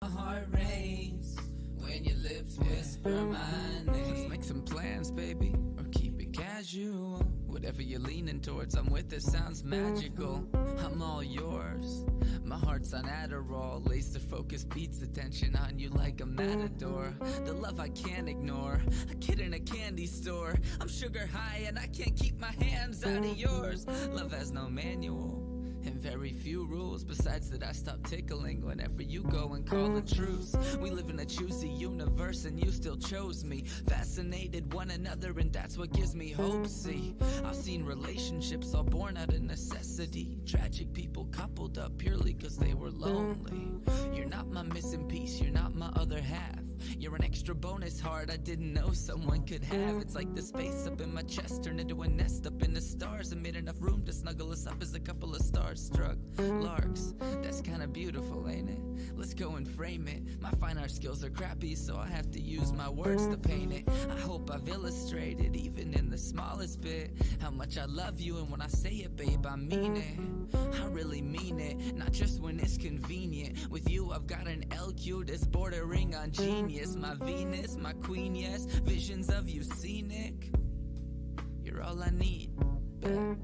my heart race when your lips whisper my name. Let's make some plans, baby, or keep it casual. Whatever you're leaning towards, I'm with it, sounds magical. I'm all yours. My heart's on Adderall, laser focus beats attention on you like a matador. The love I can't ignore, a kid in a candy store. I'm sugar high and I can't keep my hands out of yours. Love has no manual and very few rules, besides that I stop tickling whenever you go and call a truce. We live in a choosy universe and you still chose me. Fascinated one another and that's what gives me hope. See, I've seen relationships all born out of necessity. Tragic people coupled up purely cause they were lonely. You're not my missing piece, you're not my other half. You're an extra bonus heart I didn't know someone could have. It's like the space up in my chest turned into a nest up in the stars and made enough room to snuggle us up as a couple of stars struck larks. That's kinda beautiful, ain't it? Let's go and frame it. My fine art skills are crappy, so I have to use my words to paint it. I hope I've illustrated, even in the smallest bit, how much I love you, and when I say it, babe, I mean it. I really mean it, not just when it's convenient. With you, I've got an LQ that's bordering on genius. My Venus, my queen, yes, visions of you scenic. You're all I need, babe.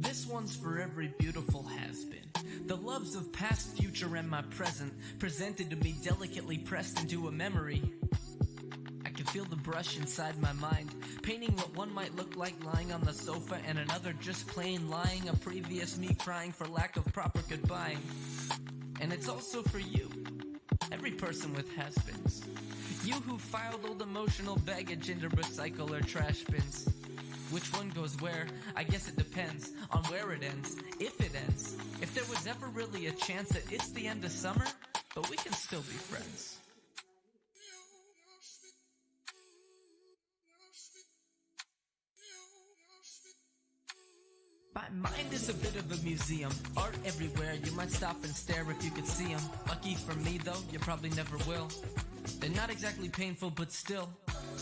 This one's for every beautiful has-been. The loves of past, future, and my present, presented to me delicately pressed into a memory. I can feel the brush inside my mind, painting what one might look like lying on the sofa and another just plain lying, a previous me crying for lack of proper goodbying. And it's also for you, every person with has-beens. You who filed old emotional baggage into recycle or trash bins. Which one goes where? I guess it depends on where it ends, if it ends. If there was ever really a chance that it's the end of summer, but we can still be friends. My mind is a bit of a museum, art everywhere, you might stop and stare if you could see them. Lucky for me though, you probably never will. They're not exactly painful, but still.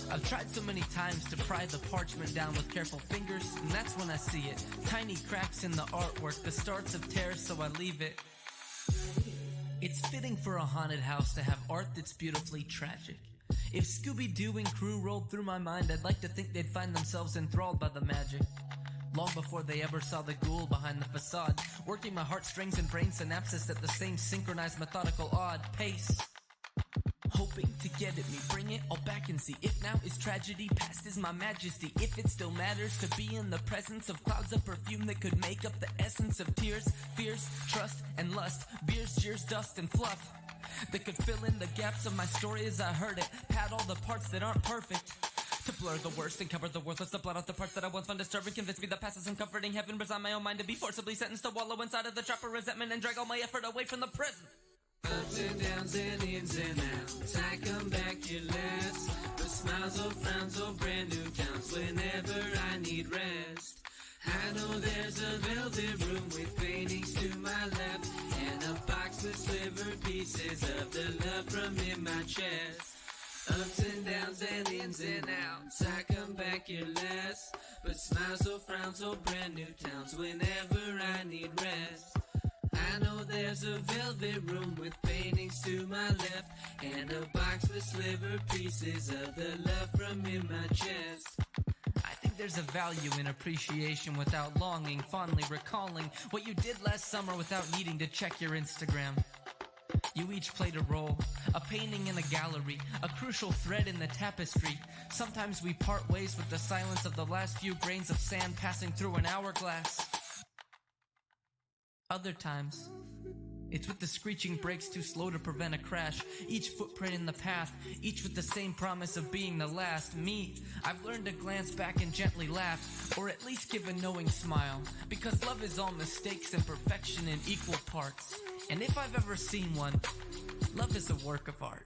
I've tried so many times to pry the parchment down with careful fingers, and that's when I see it. Tiny cracks in the artwork, the starts of tears, so I leave it. It's fitting for a haunted house to have art that's beautifully tragic. If Scooby-Doo and crew rolled through my mind, I'd like to think they'd find themselves enthralled by the magic. Long before they ever saw the ghoul behind the facade, working my heartstrings and brain synapses at the same synchronized, methodical, odd pace. Hoping to get at me, bring it all back and see. If now is tragedy, past is my majesty. If it still matters to be in the presence of clouds of perfume that could make up the essence of tears, fears, trust, and lust. Beers, cheers, dust, and fluff that could fill in the gaps of my story as I heard it. Pad all the parts that aren't perfect, to blur the worst and cover the worthless, to blot out the parts that I once found disturbing. Convince me the past is uncomforting. Heaven resign my own mind to be forcibly sentenced to wallow inside of the trap of resentment and drag all my effort away from the present. Ups and downs and ins and outs, I come back careless, with smiles or frowns or brand new towns whenever I need rest. I know there's a velvet room with paintings to my left, and a box with slivered pieces of the love from in my chest. Ups and downs and ins and outs, I come back careless, but smiles or frowns or brand new towns whenever I need rest. I know there's a velvet room with paintings to my left, and a box with slivered pieces of the love from in my chest. I think there's a value in appreciation without longing, fondly recalling what you did last summer without needing to check your Instagram. You each played a role, a painting in a gallery, a crucial thread in the tapestry. Sometimes we part ways with the silence of the last few grains of sand passing through an hourglass. Other times, it's with the screeching brakes too slow to prevent a crash. Each footprint in the path, each with the same promise of being the last. Me, I've learned to glance back and gently laugh, or at least give a knowing smile. Because love is all mistakes and perfection in equal parts. And if I've ever seen one, love is a work of art.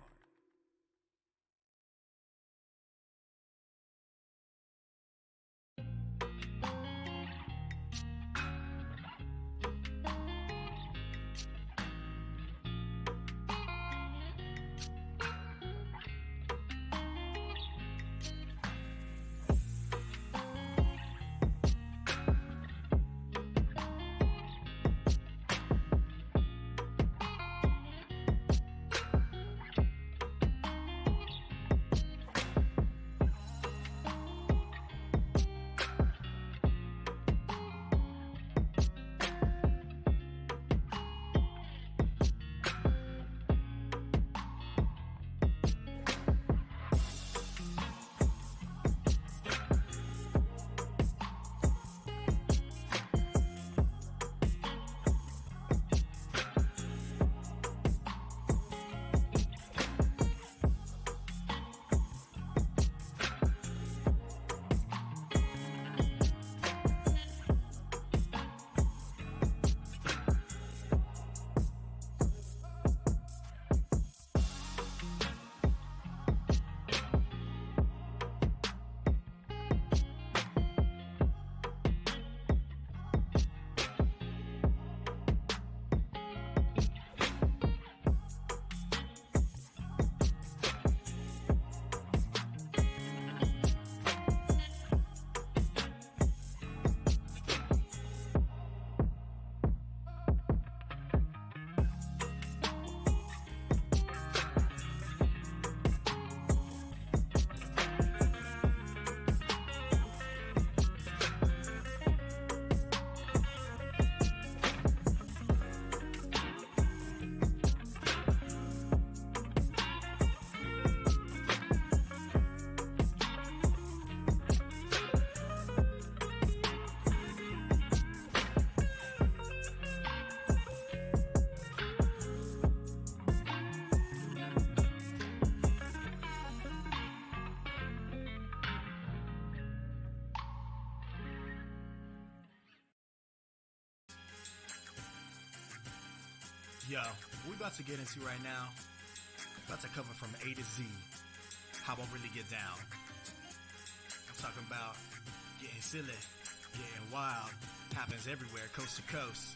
Yo, what we about to get into right now, about to cover from A to Z, how I really get down. I'm talking about getting silly, getting wild, happens everywhere, coast to coast.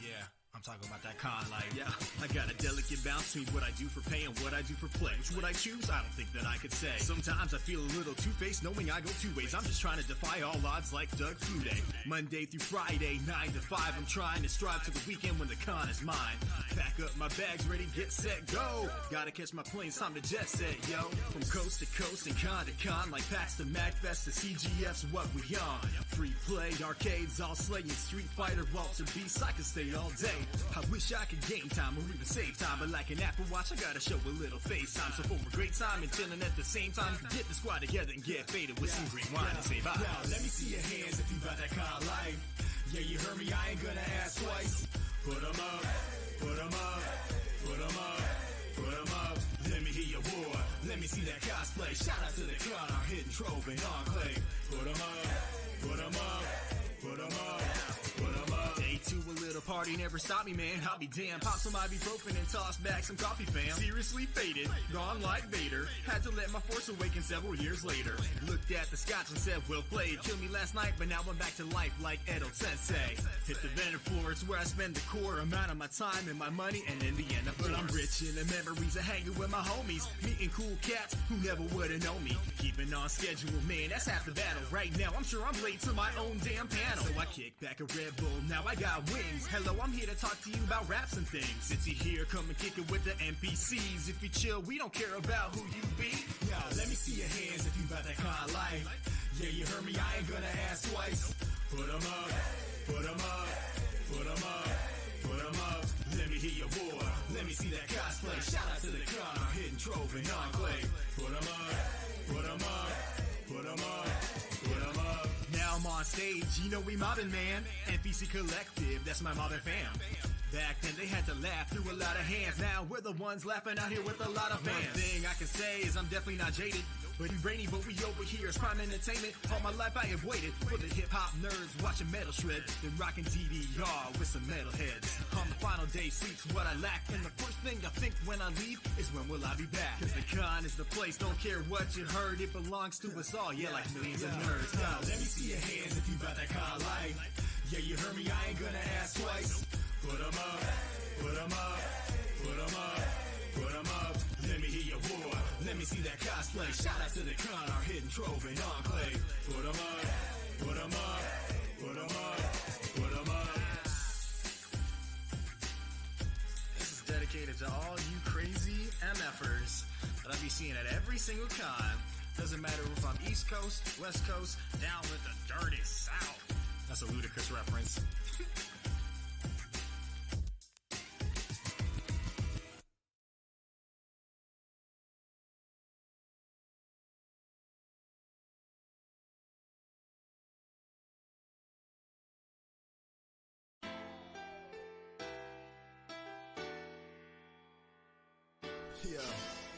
Yeah, I'm talking about that con life. Yeah, I got a delicate balance between what I do for pay and what I do for play. Which would I choose? I don't think that I could say. Sometimes I feel a little two-faced knowing I go two ways. I'm just trying to defy all odds like Doug Flutie. Monday through Friday, 9 to 5, I'm trying to strive to the weekend when the con is mine. Pack up my bags, ready, get set, go. Gotta catch my planes, time to jet set, yo. From coast to coast and con to con, like packs to MagFest to CGF's what we on. Free play, arcades, all slaying, Street Fighter, Walter Beast, I could stay all day. I wish I could game time or even save time, but like an Apple Watch, I gotta show a little FaceTime. So for a great time and chilling at the same time, get the squad together and get faded with some green wine and say bye. Now, let me see your hands if you got that kind of life. Yeah, you heard me, I ain't gonna ask twice. Put 'em up, put 'em up, put 'em up, put 'em up. Let me hear your war, let me see that cosplay. Shout out to the crowd, our hidden trove and enclave. Put 'em up, put 'em up, put 'em up, put 'em up. Day two, a little party never stopped me, man. I'll be damned. Pop some ibuprofen and toss back some coffee, fam. Seriously faded, gone like Vader. Had to let my force awaken several years later. Looked at the scotch and said, well played. Killed me last night, but now I'm back to life like Edo Sensei. Hit the vendor floor, it's where I spend the core amount of my time and my money, and in the end, but I'm rich in the memories of hanging with my homies, meeting cool cats who never would've known me. Keeping on schedule, man, that's half the battle. Right now, I'm sure I'm late to my own damn panel. So I kick back a Red Bull, now I got wings. Hello, I'm here to talk to you about raps and things. Since you here, come and kick it with the NPCs. If you chill, we don't care about who you be. Yo, let me see your hands if you got that kind of life. Yeah, you heard me, I ain't gonna ask twice. Put 'em up, put 'em up, put 'em up, put 'em up. Let me hear your roar. Let me see that cosplay. Shout out to the con, our hidden trove and enclave. Put 'em up, put 'em up, put 'em up, put 'em up. Now I'm on stage, you know we mobbing, man. NPC Collective, that's my mobbing fam. Back then they had to laugh through a lot of hands. Now we're the ones laughing out here with a lot of fans. One thing I can say is I'm definitely not jaded. But we rainy, but we over here is prime entertainment. All my life I have waited for the hip-hop nerds watching metal shred. Then rocking DDR with some metal heads. On the final day, sleep's what I lack. And the first thing I think when I leave is when will I be back? Cause the con is the place, don't care what you heard. It belongs to us all, yeah, like millions of nerds. Let me see your hands if you bout that con life. Yeah, you heard me, I ain't gonna ask twice. Put 'em up, put 'em up, put 'em up, put 'em up. Let me hear your roar. Let me see that cosplay. Shout out to the con, our hidden trove and enclave. Put 'em up, put 'em up, put 'em up, put 'em up. This is dedicated to all you crazy MFers that I be seeing at every single con. Doesn't matter if I'm East Coast, West Coast, down with the dirty South. That's a ludicrous reference. Yo,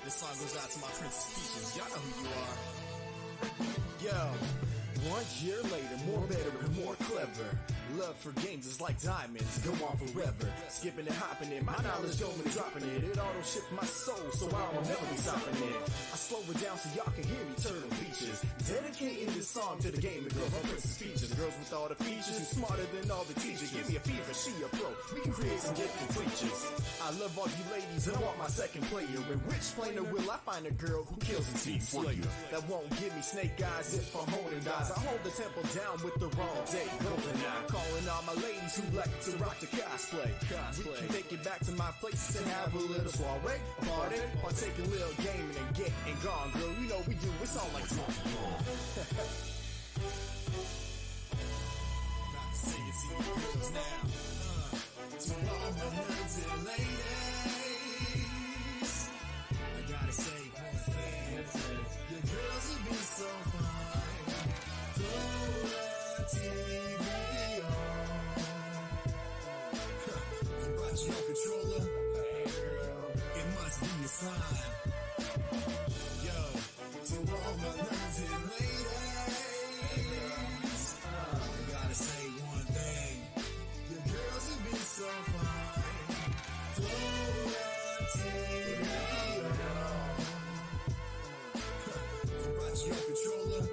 this song goes out to my Princess Peaches. Y'all know who you are. Yo, 1 year later, more better and more clever. Love for games is like diamonds, go on forever. Skipping and hopping it, my knowledge going and dropping it. It auto shift my soul, so I will never be stopping it. I slow it down so y'all can hear me turtle beaches. Dedicating this song to the gaming girls, my Princess Peaches. Girls with all the features and smarter than all the teachers. Give me a fever, she a pro. We can create some gifted creatures. I love all you ladies and I want my second player. In which planer will I find a girl who kills and team slayer? That won't give me snake eyes if I'm holding eyes. I hold the temple down with the wrong day. Golden eye. Calling all my ladies who like to rock the cosplay. We can take it back to my place and have a little soiree, party, or take a little gaming and get and gone, girl. You know we do. It's all like song. About to sing it to you girls now. To all my nerds and ladies, I gotta say one thing. Your girls will be so fine. Throw that TV on. You brought your controller. It must be a sign. Yo, to all my nerds and ladies, I gotta say one thing. Your girls will be so fine. Throw that TV on. You brought your controller.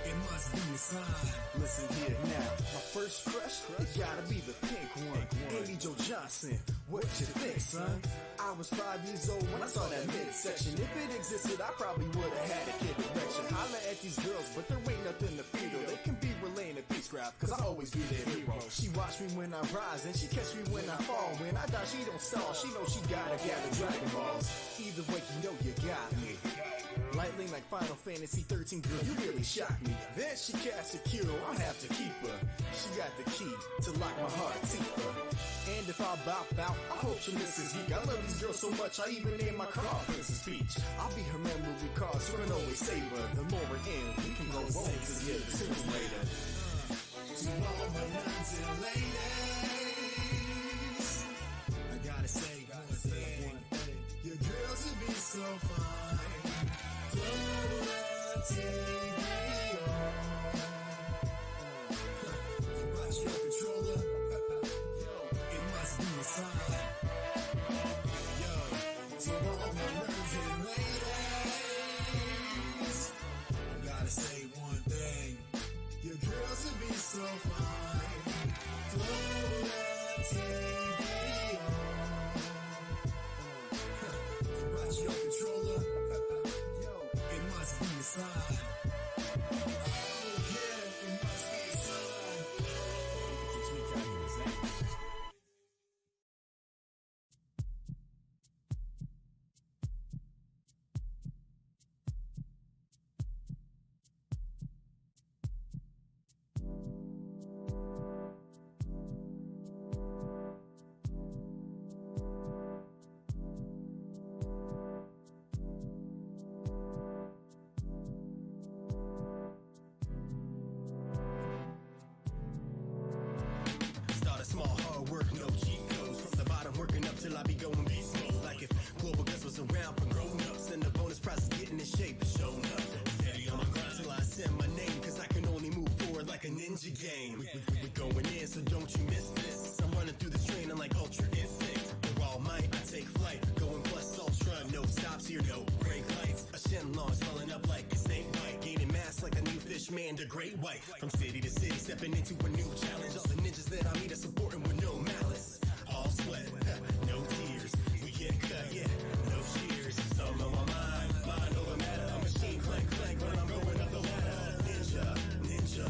It must be a sign. Listen here now, my first crush, it gotta be the pink one. Amy Jo Johnson, what you think, son? I was 5 years old when I saw that midsection. If it existed, I probably would've had a kid erection. Holla at these girls, but there ain't nothing to feed her. They can be relaying a peace craft, cause I always be their hero. She watch me when I rise, and she catch me when I fall. When I die, she don't stall, she knows she gotta gather Dragon Balls. Either way, you know you got me. Lightning like Final Fantasy 13, girl, you really shocked me. Then she cast a cure, I'll have to keep her. She got the key to lock my heart deeper. And if I bop out, I hope she misses geek. I love these girls so much, I even named my car Princess Peach. I'll be her memory card, so I can always save her. The more we're in, we can go home together sooner later. To all my nerds and ladies, I gotta say one thing. Your girls will be so fine. Throw that TV on. You brought your controller. It must be a sign. Yo, to all my nerds and ladies, I gotta say one thing. Your girls will be so fine. Throw till I be going beast mode. Like if global guts was around for grown-ups and the bonus prize is getting in shape and showing up. Steady on my grind till I send my name, cause I can only move forward like a ninja game. We going in, so don't you miss this. I'm running through this training like Ultra Instinct. For all might, I take flight, going plus ultra, no stops here, no brake lights. A Shenlong swelling up like a snake bite, gaining mass like a new fish man, the great white. From city to city, stepping into a new challenge. All the ninjas that I meet are supporting with no malice. All sweat, no tears. We get cut, yeah, no shears. Some on my mind over matter. A machine clank when I'm going up the ladder. Ninja,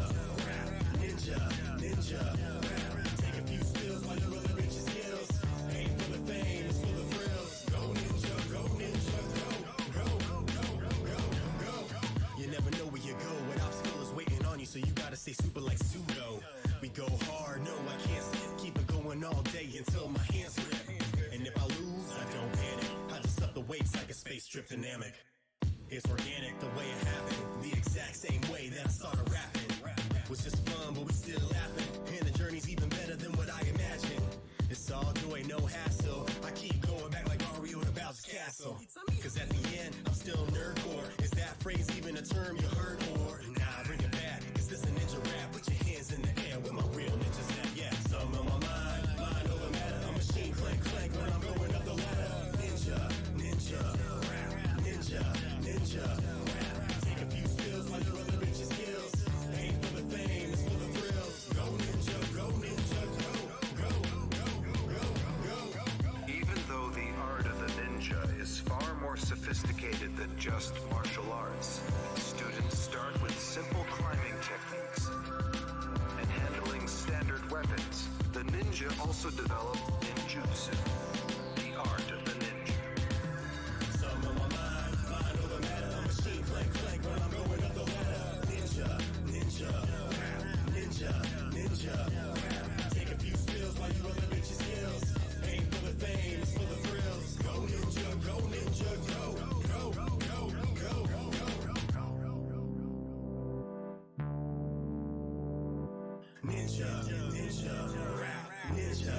rap, ninja, rap. Take a few spills while you're relevant your skills. Ain't for the fame, it's for the thrills. Go ninja, go, go. You never know where you go. What obstacle is waiting on you, so you gotta stay super like pseudo. We go hard, no, I can't skip. Keep it going all day until my hands grip. And if I lose, I don't panic. I just up the weights like a space trip dynamic. It's organic the way it happened, the exact same way that I started rapping. Was just fun, but we still laughing. And the journey's even better than what I imagined. It's all joy, no hassle. I keep going back like Mario to Bowser's Castle. Cause at the end, I'm still nerdcore. Is that phrase even a term you heard or? Nah, bring it back, cause this a ninja rap. Put your hands in the air with my real ninjas that, yeah. Some on my mind over matter. A machine clank when I'm going up the ladder. Ninja, rap, ninja, rap. Take a few spills while you're relevant your skills. Ain't for the fame, it's for the thrills. Go ninja, go, go. Even though the art of the ninja is far more sophisticated than just martial arts, students start with simple climbing techniques and handling standard weapons. The ninja also developed ninjutsu, the art of the ninja. Some on my mind over matter. A machine clank when I'm going up the ladder. Ninja, rap, ninja, rap. Take a few spills while you relevant your skills. Ain't for the fame, it's for the thrills. Go ninja, go, Ninja, rap, ninja,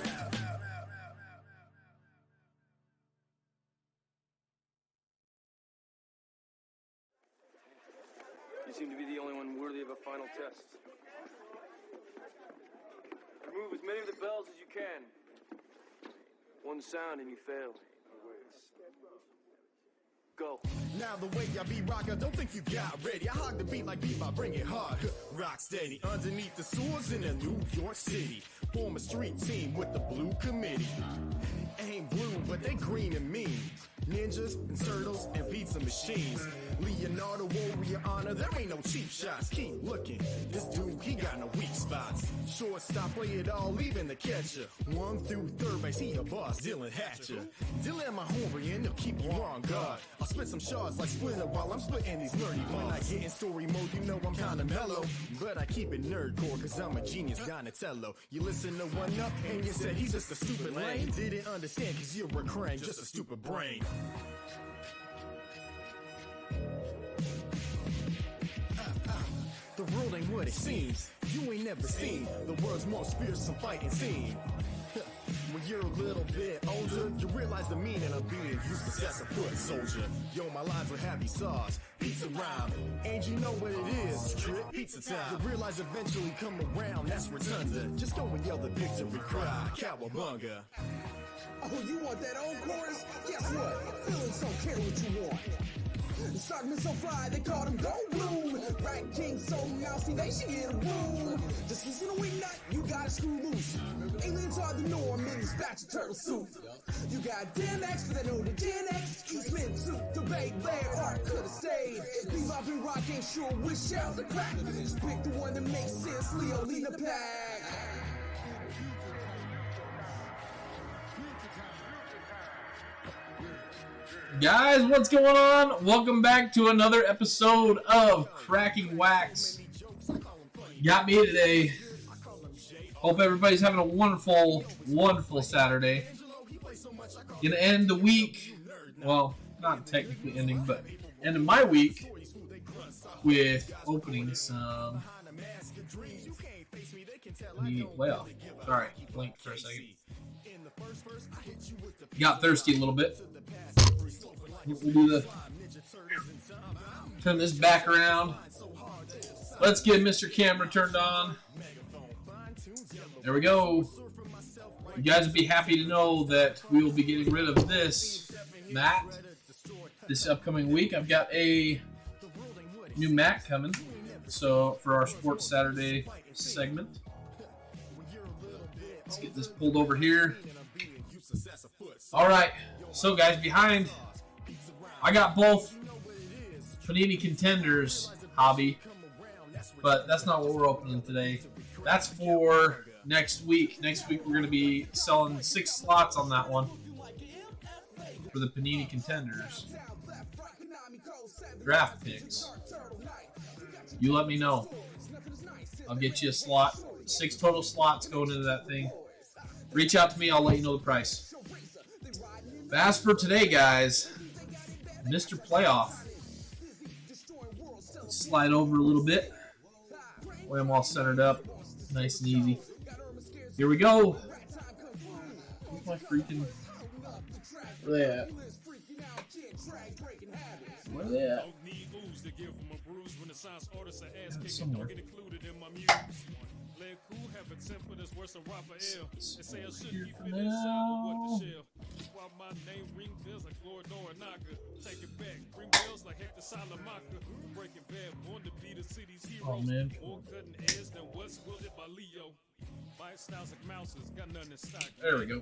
rap. You seem to be the only one worthy of a final test. Remove as many of the bells as you can. One sound and you fail. Go. Now the way I be rockin', don't think you got ready. I hog the beat like bebop, bring it hard. Rock steady, underneath the sewers in a New York City. Form a street team with the blue committee. Ain't blue, but they green and mean. Ninjas and turtles and pizza machines. Leonardo Warrior honor, there ain't no cheap shots. Keep looking, this dude, he got no weak spots. Shortstop, play it all, leaving the catcher. 1 through third base, he a boss, Dylan Hatcher. Dylan my homie, and he'll keep you on guard. I'll spit some shards like Splinter while I'm splitting these nerdy bars. When I get in story mode, you know I'm kinda mellow. But I keep it nerdcore, cause I'm a genius, Donatello. You listen to One Up, and you said he's just a stupid lame. Didn't understand, cause you're a crane, just a stupid brain. The world ain't what it seems. You ain't never seen the world's most fearsome fighting scene. When you're a little bit older, you realize the meaning of being useless as a foot soldier. Yo, my lines are heavy sauce, pizza rhyme, and you know what it is, trip pizza time. You realize eventually come around, that's rotunda. Just go and yell the victory cry, cowabunga. Oh, you want that old chorus? Guess what? Feelings don't care what you want. The Stockman so fly, they called him Go Blue. Rat King so mousy, they should get a room. Just listen to Wingnut, you gotta screw loose. Aliens are the norm in the spatula turtle suit. You got Dan X for that know the Gen X. Eastman suit, the Bay Blair, art could've stayed. Bebop and rock ain't sure which shell to crack. Just pick the one that makes sense, Leo, lead the pack. Guys, what's going on? Welcome back to another episode of Cracking Wax. Got me today. Hope everybody's having a wonderful, wonderful Saturday. Gonna end the week, well, not technically ending, but ending my week with opening some the playoff. Sorry, blinked for a second. Got thirsty a little bit. We'll do the turn this back around. Let's get Mr. Camera turned on. There we go. You guys would be happy to know that we will be getting rid of this mat this upcoming week. I've got a new mat coming, so for our Sports Saturday segment. Let's get this pulled over here. All right, so guys, behind, I got both Panini Contenders hobby, but that's not what we're opening today. That's for next week. Next week we're going to be selling 6 slots on that one for the Panini Contenders. Draft picks. You let me know. I'll get you a slot. 6 total slots going into that thing. Reach out to me. I'll let you know the price. But as for today, guys, Mr. Playoff. Slide over a little bit. Way I'm all centered up. Nice and easy. Here we go. Where's my freaking... Where they at? Where they at? Somewhere. Here for now. Oh man. There we go.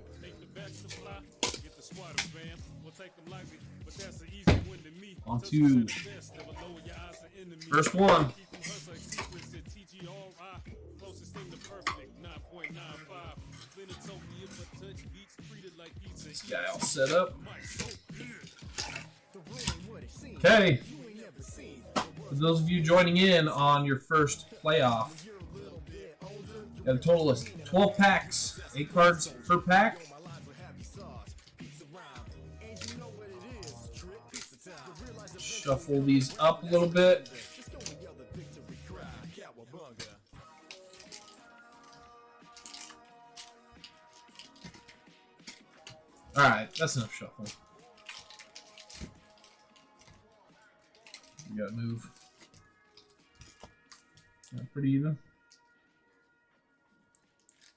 On to first one. This guy all set up. Okay. For those of you joining in on your first playoff, got a total of 12 packs, 8 cards per pack. Shuffle these up a little bit. Alright, that's enough shuffle. You gotta move. Pretty even.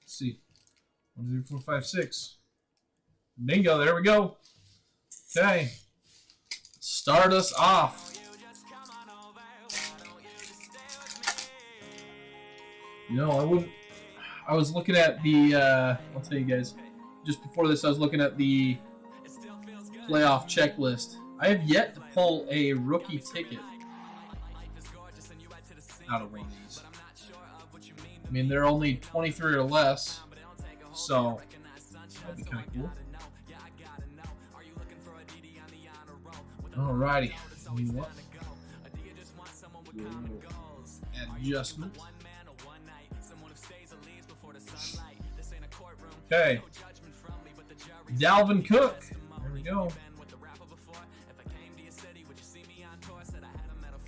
Let's see. 1, 2, 3, 4, 5, 6. Bingo, there we go. Okay. Start us off. You know, I was looking at the, I'll tell you guys, just before this I was looking at the playoff checklist. I have yet to pull a rookie ticket out of one of these. I mean, they're only 23 or less, so that'd be kind of cool. Alrighty. You know what? Adjustment. Okay. Dalvin Cook. There we go.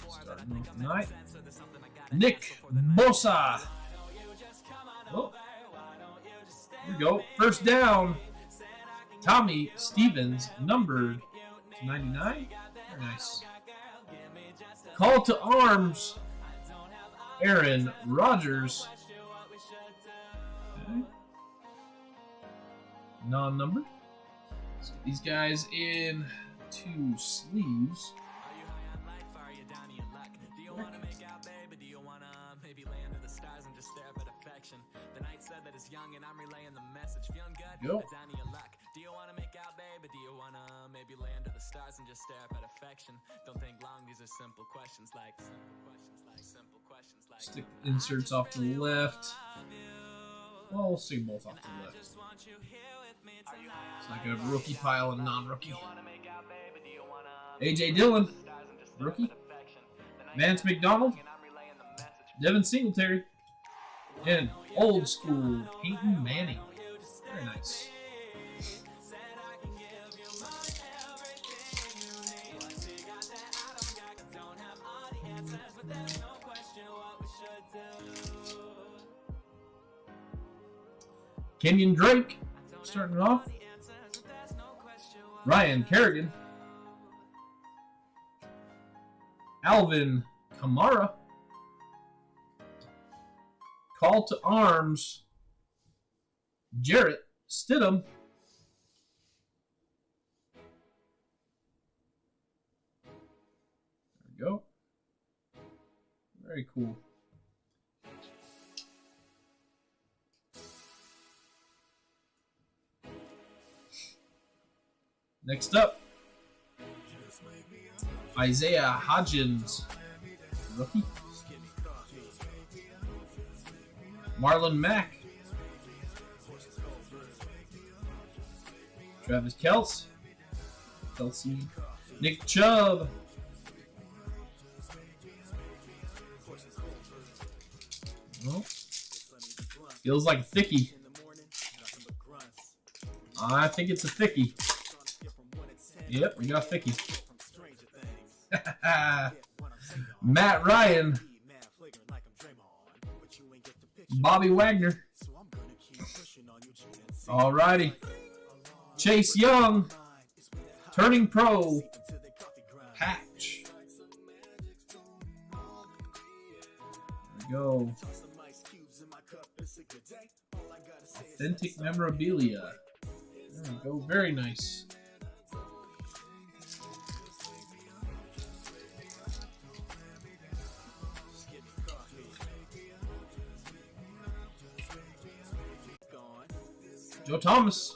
Starting off tonight. Nick Bosa. Oh. There we go. First down. Tommy Stevens, numbered 99. Very nice. Call to arms. Aaron Rodgers. Okay. Non-numbered. Let's get these guys in 2 sleeves. Go. Do you want to make out, baby? Do you want to maybe lay under the stars and just stare up at affection? Don't think long, these are simple questions like stick inserts off to the left. Well, we'll stick both off to the left. So I got a rookie pile and non-rookie. AJ Dillon, rookie. Vance McDonald, Devin Singletary, and old school Peyton Manning. Very nice. Kenyon Drake, starting it off. Ryan Kerrigan. Alvin Kamara. Call to Arms. Jarrett Stidham. There we go. Very cool. Next up, Isaiah Hodgins, rookie. Marlon Mack. Travis Kelsey. Nick Chubb. Well, feels like a thickie. I think it's a thickie. Yep, we got a thickie. Matt Ryan. Bobby Wagner. Alrighty. Chase Young. Turning Pro. Patch. There we go. Authentic memorabilia. There we go. Very nice. Joe Thomas.